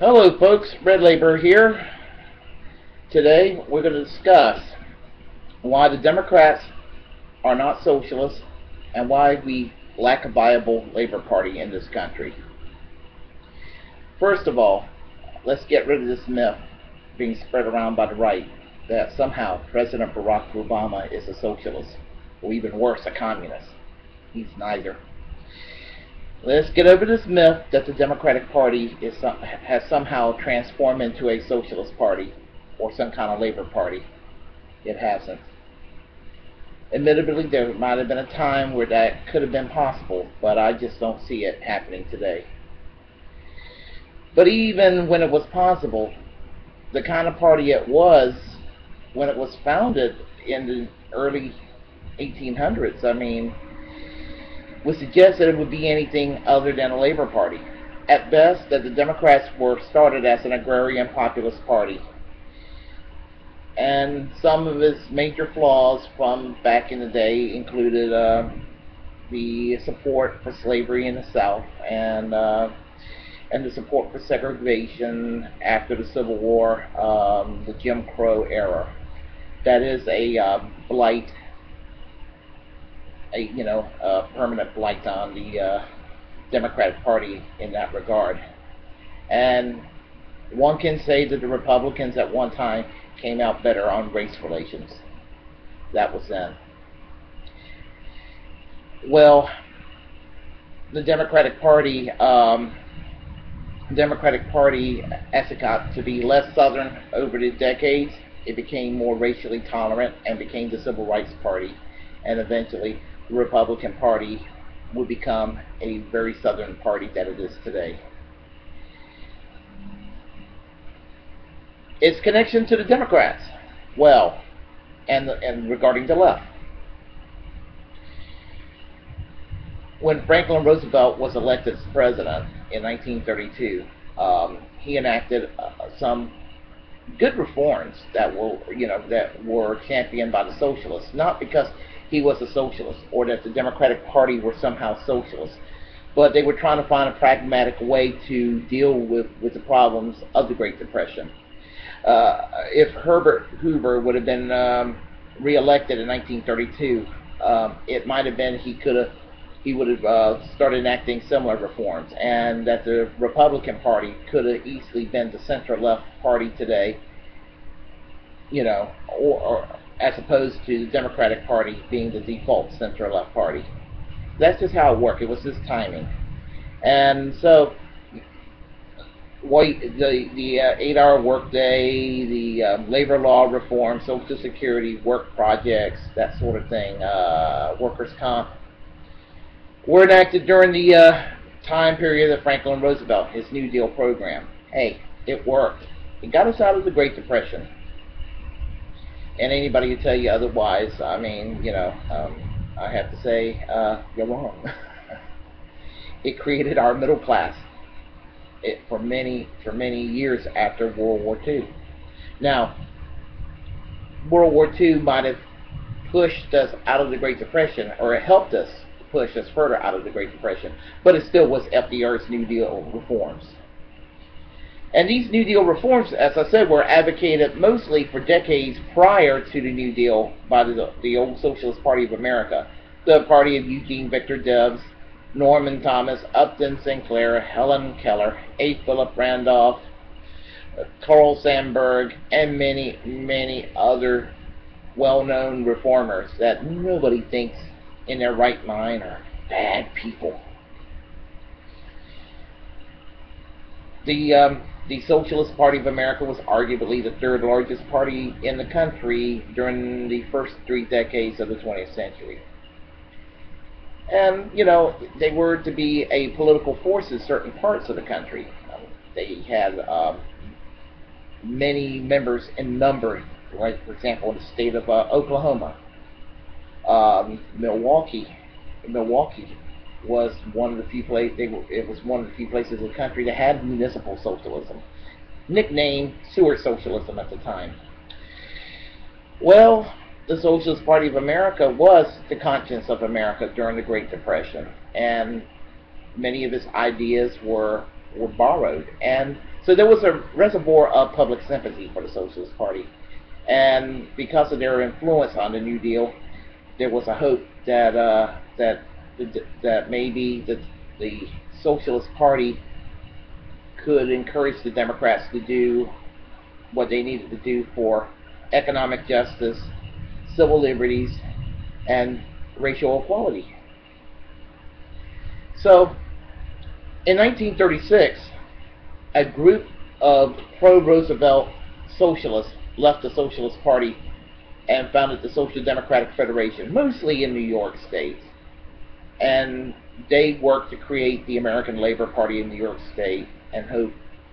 Hello folks, Red Labor here. Today we're going to discuss why the Democrats are not socialists and why we lack a viable labor party in this country. First of all, let's get rid of this myth being spread around by the right that somehow President Barack Obama is a socialist, or even worse, a communist. He's neither. Let's get over this myth that the Democratic Party has somehow transformed into a socialist party or some kind of labor party. It hasn't. Admittedly, there might have been a time where that could have been possible, but I just don't see it happening today. But even when it was possible, the kind of party it was when it was founded in the early 1800s, would suggest that it would be anything other than a labor party. At best, that the Democrats were started as an agrarian populist party. And some of its major flaws from back in the day included the support for slavery in the South and the support for segregation after the Civil War, the Jim Crow era. That is a blight, a permanent blight on the Democratic Party in that regard. And one can say that the Republicans at one time came out better on race relations. That was then. Well, the Democratic Party, as it got to be less Southern over the decades, it became more racially tolerant and became the Civil Rights Party, and eventually the Republican Party would become a very Southern party that it is today. Its connection to the Democrats, well, and regarding the left. When Franklin Roosevelt was elected as president in 1932, he enacted some good reforms that were championed by the socialists, not because he was a socialist or that the Democratic Party were somehow socialists, but they were trying to find a pragmatic way to deal with the problems of the Great Depression. If Herbert Hoover would have been re-elected in 1932, it might have been he would have started enacting similar reforms, and that the Republican Party could have easily been the center-left party today, or as opposed to the Democratic Party being the default center-left party. That's just how it worked. It was just timing. And so, the 8-hour workday, the labor law reform, Social Security, work projects, that sort of thing, workers' comp, were enacted during the time period of Franklin Roosevelt, his New Deal program. Hey, it worked. It got us out of the Great Depression. And anybody who tell you otherwise, I have to say, you're wrong. It created our middle class for many years after World War II. Now, World War II might have pushed us out of the Great Depression, or it helped us push us further out of the Great Depression, but it still was FDR's New Deal reforms. And these New Deal reforms, as I said, were advocated mostly for decades prior to the New Deal by the old Socialist Party of America, the party of Eugene Victor Debs, Norman Thomas, Upton Sinclair, Helen Keller, A. Philip Randolph, Carl Sandburg, and many other well-known reformers that nobody thinks in their right mind are bad people. The Socialist Party of America was arguably the third largest party in the country during the first 3 decades of the 20th century. And, they were to be a political force in certain parts of the country. They had many members in number, like, for example, in the state of Oklahoma. Milwaukee was one of the few places. It was one of the few places in the country that had municipal socialism, nicknamed sewer socialism at the time. Well, the Socialist Party of America was the conscience of America during the Great Depression, and many of its ideas were were borrowed. And so there was a reservoir of public sympathy for the Socialist Party. And because of their influence on the New Deal, there was a hope that that maybe the Socialist Party could encourage the Democrats to do what they needed to do for economic justice, civil liberties, and racial equality. So, in 1936, a group of pro-Roosevelt socialists left the Socialist Party and founded the Social Democratic Federation, mostly in New York State. And they worked to create the American Labor Party in New York State, and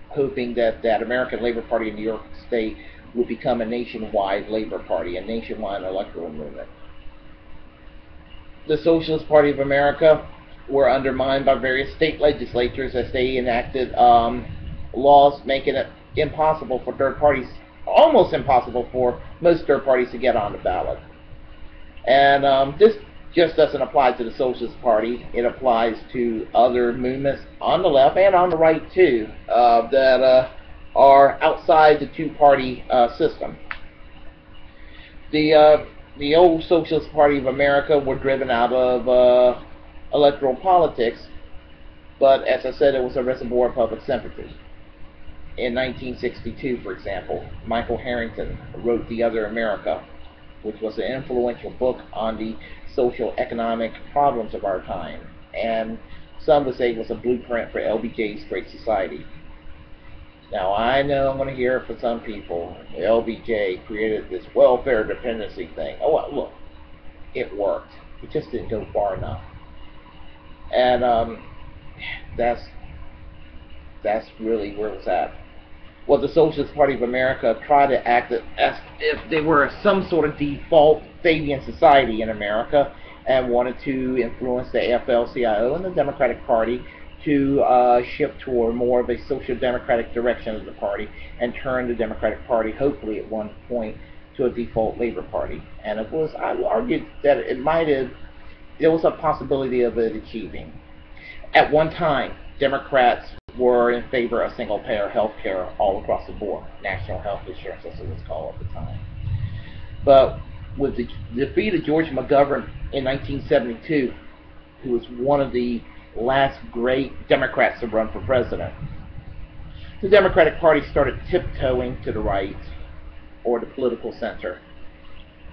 hoping that that American Labor Party in New York State would become a nationwide labor party, a nationwide electoral movement. The Socialist Party of America were undermined by various state legislatures as they enacted laws making it impossible for third parties, almost impossible for most third parties to get on the ballot. And this just doesn't apply to the Socialist Party. It applies to other movements on the left and on the right too, that are outside the two-party system. The old Socialist Party of America were driven out of electoral politics, but as I said, it was a reservoir of public sympathy. In 1962, for example, Michael Harrington wrote The Other America, which was an influential book on the social economic problems of our time, and some would say it was a blueprint for LBJ's Great Society. Now, I know I'm going to hear it from some people. LBJ created this welfare dependency thing. Oh, well, look, it worked. It just didn't go far enough. And that's really where it was at. Well, the Socialist Party of America tried to act as if they were some sort of default Fabian society in America, and wanted to influence the AFL-CIO and the Democratic Party to shift toward more of a social democratic direction of the party, and turn the Democratic Party, hopefully at one point, to a default Labor Party. And it was, I argued that it might have, there was a possibility of it achieving. At one time, Democrats were in favor of single-payer health care all across the board, national health insurance, as it was called at the time. But with the defeat of George McGovern in 1972, who was one of the last great Democrats to run for president, the Democratic Party started tiptoeing to the right, or the political center,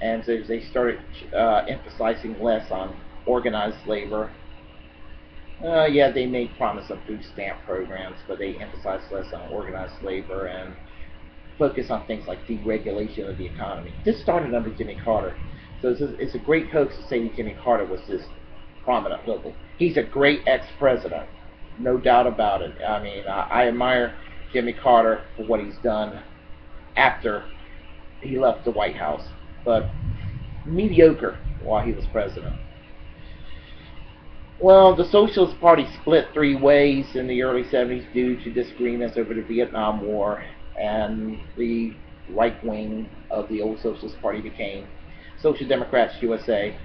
and so they started emphasizing less on organized labor. Yeah, they made promise of food stamp programs, but they emphasized less on organized labor and focus on things like deregulation of the economy. This started under Jimmy Carter, so it's a great hoax to say that Jimmy Carter was this prominent liberal. He's a great ex-president, no doubt about it. I mean, I admire Jimmy Carter for what he's done after he left the White House, but mediocre while he was president. Well, the Socialist Party split three ways in the early 70s due to disagreements over the Vietnam War, and the right wing of the old Socialist Party became Social Democrats USA.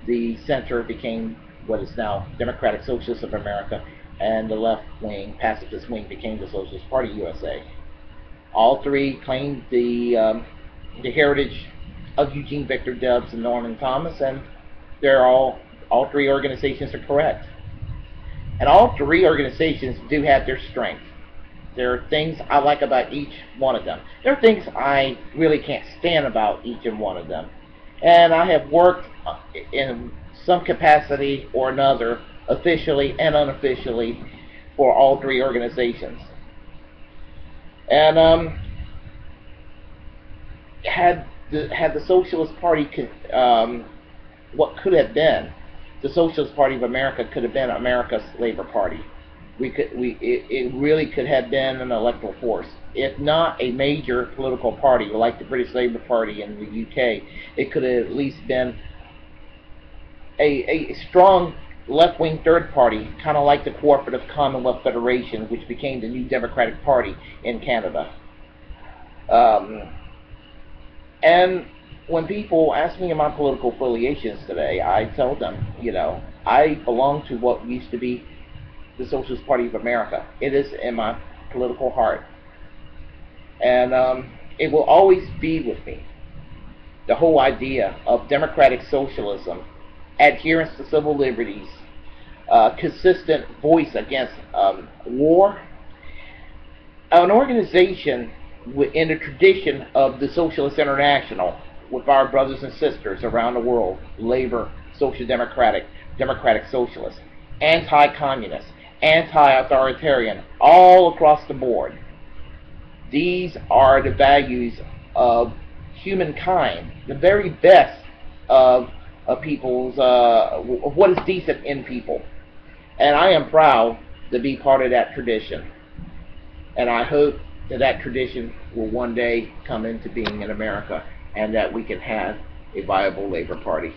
The center became what is now Democratic Socialists of America, and the left wing, pacifist wing, became the Socialist Party USA. All three claimed the heritage of Eugene Victor Debs and Norman Thomas, and they're all three organizations are correct. And all three organizations do have their strengths. There are things I like about each one of them. There are things I really can't stand about each and one of them. And I have worked in some capacity or another, officially and unofficially, for all three organizations. And had the Socialist Party, what could have been, the Socialist Party of America could have been America's Labor Party. It really could have been an electoral force. If not a major political party like the British Labour Party in the UK, it could have at least been a strong left-wing third party, kind of like the Cooperative Commonwealth Federation, which became the New Democratic Party in Canada. And when people ask me my political affiliations today, I tell them, you know, I belong to what used to be the Socialist Party of America. It is in my political heart. And it will always be with me. The whole idea of democratic socialism, adherence to civil liberties, consistent voice against war, an organization in the tradition of the Socialist International with our brothers and sisters around the world, labor, social democratic, democratic socialist, anti-communist, anti-authoritarian, all across the board. These are the values of humankind, the very best of people's, of what is decent in people. And I am proud to be part of that tradition. And I hope that that tradition will one day come into being in America, and that we can have a viable labor party.